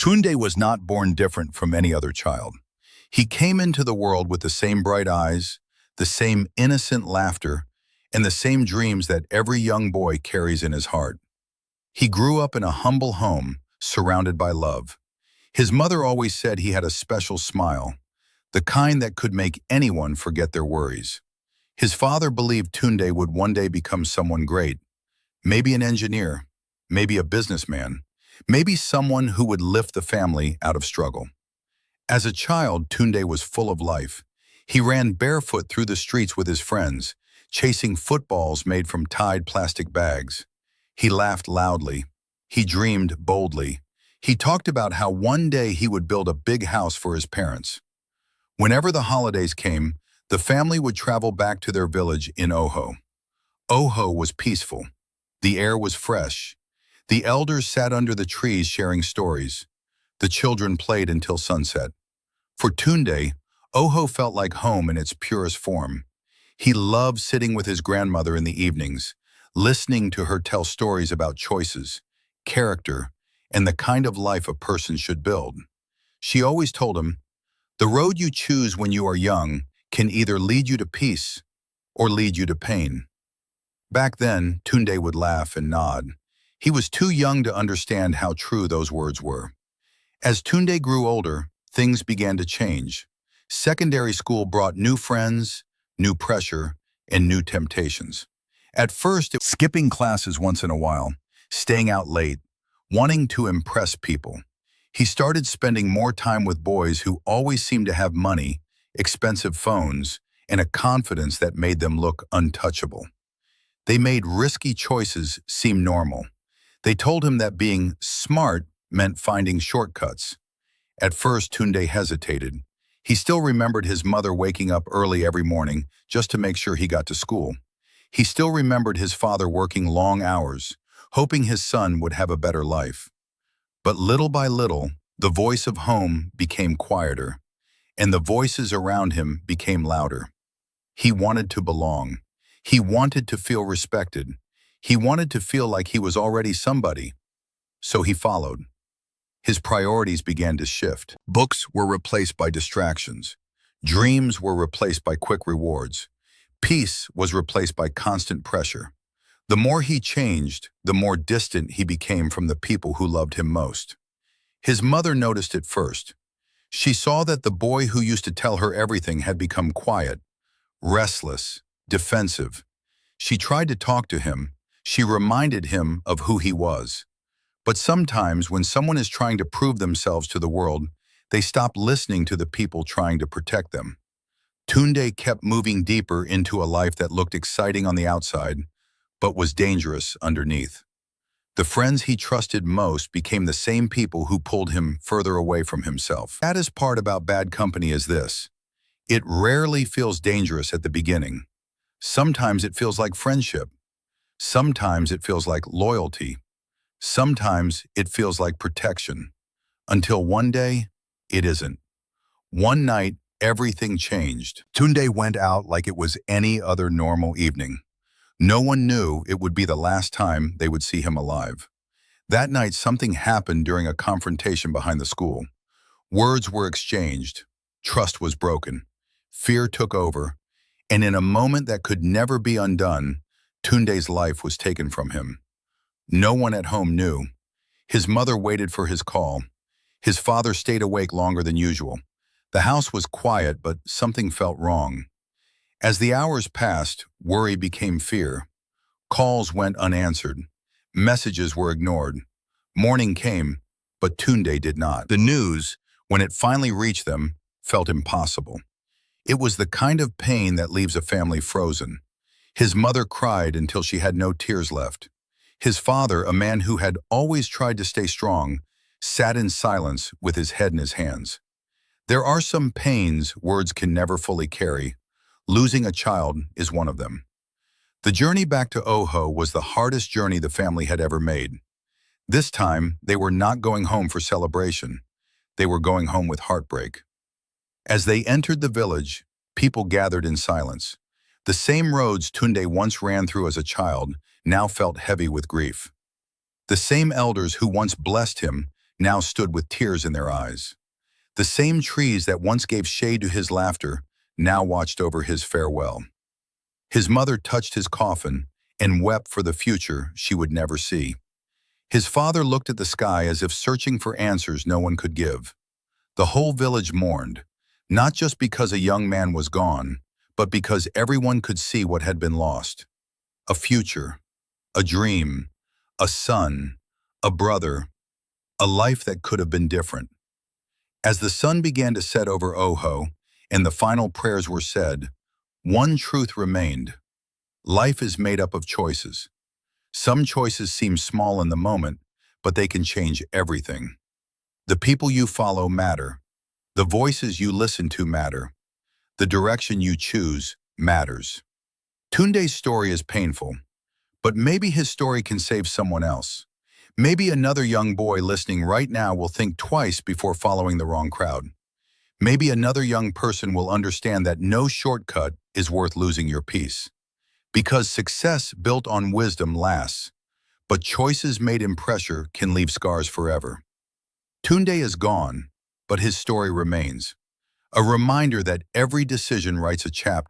Tunde was not born different from any other child. He came into the world with the same bright eyes, the same innocent laughter, and the same dreams that every young boy carries in his heart. He grew up in a humble home, surrounded by love. His mother always said he had a special smile, the kind that could make anyone forget their worries. His father believed Tunde would one day become someone great, maybe an engineer, maybe a businessman, maybe someone who would lift the family out of struggle. As a child, Tunde was full of life. He ran barefoot through the streets with his friends, chasing footballs made from tied plastic bags. He laughed loudly. He dreamed boldly. He talked about how one day he would build a big house for his parents. Whenever the holidays came, the family would travel back to their village in Oho. Oho was peaceful. The air was fresh. The elders sat under the trees sharing stories. The children played until sunset. For Tunde, Oho felt like home in its purest form. He loved sitting with his grandmother in the evenings, listening to her tell stories about choices, character, and the kind of life a person should build. She always told him, "The road you choose when you are young can either lead you to peace or lead you to pain." Back then, Tunde would laugh and nod. He was too young to understand how true those words were. As Tunde grew older, things began to change. Secondary school brought new friends, new pressure, and new temptations. At first, it was skipping classes once in a while, staying out late, wanting to impress people. He started spending more time with boys who always seemed to have money, expensive phones, and a confidence that made them look untouchable. They made risky choices seem normal. They told him that being smart meant finding shortcuts. At first, Tunde hesitated. He still remembered his mother waking up early every morning just to make sure he got to school. He still remembered his father working long hours, hoping his son would have a better life. But little by little, the voice of home became quieter, and the voices around him became louder. He wanted to belong. He wanted to feel respected. He wanted to feel like he was already somebody. So he followed. His priorities began to shift. Books were replaced by distractions. Dreams were replaced by quick rewards. Peace was replaced by constant pressure. The more he changed, the more distant he became from the people who loved him most. His mother noticed it first. She saw that the boy who used to tell her everything had become quiet, restless, defensive. She tried to talk to him. She reminded him of who he was. But sometimes when someone is trying to prove themselves to the world, they stop listening to the people trying to protect them. Tunde kept moving deeper into a life that looked exciting on the outside, but was dangerous underneath. The friends he trusted most became the same people who pulled him further away from himself. The saddest part about bad company is this: it rarely feels dangerous at the beginning. Sometimes it feels like friendship. Sometimes it feels like loyalty. Sometimes it feels like protection. Until one day, it isn't. One night, everything changed. Tunde went out like it was any other normal evening. No one knew it would be the last time they would see him alive. That night, something happened during a confrontation behind the school. Words were exchanged. Trust was broken. Fear took over. And in a moment that could never be undone, Tunde's life was taken from him. No one at home knew. His mother waited for his call. His father stayed awake longer than usual. The house was quiet, but something felt wrong. As the hours passed, worry became fear. Calls went unanswered. Messages were ignored. Morning came, but Tunde did not. The news, when it finally reached them, felt impossible. It was the kind of pain that leaves a family frozen. His mother cried until she had no tears left. His father, a man who had always tried to stay strong, sat in silence with his head in his hands. There are some pains words can never fully carry. Losing a child is one of them. The journey back to Oho was the hardest journey the family had ever made. This time, they were not going home for celebration. They were going home with heartbreak. As they entered the village, people gathered in silence. The same roads Tunde once ran through as a child now felt heavy with grief. The same elders who once blessed him now stood with tears in their eyes. The same trees that once gave shade to his laughter now watched over his farewell. His mother touched his coffin and wept for the future she would never see. His father looked at the sky as if searching for answers no one could give. The whole village mourned, not just because a young man was gone, but because everyone could see what had been lost. A future, a dream, a son, a brother, a life that could have been different. As the sun began to set over Oho and the final prayers were said, one truth remained. Life is made up of choices. Some choices seem small in the moment, but they can change everything. The people you follow matter. The voices you listen to matter. The direction you choose matters. Tunde's story is painful, but maybe his story can save someone else. Maybe another young boy listening right now will think twice before following the wrong crowd. Maybe another young person will understand that no shortcut is worth losing your peace. Because success built on wisdom lasts, but choices made in pressure can leave scars forever. Tunde is gone, but his story remains. A reminder that every decision writes a chapter.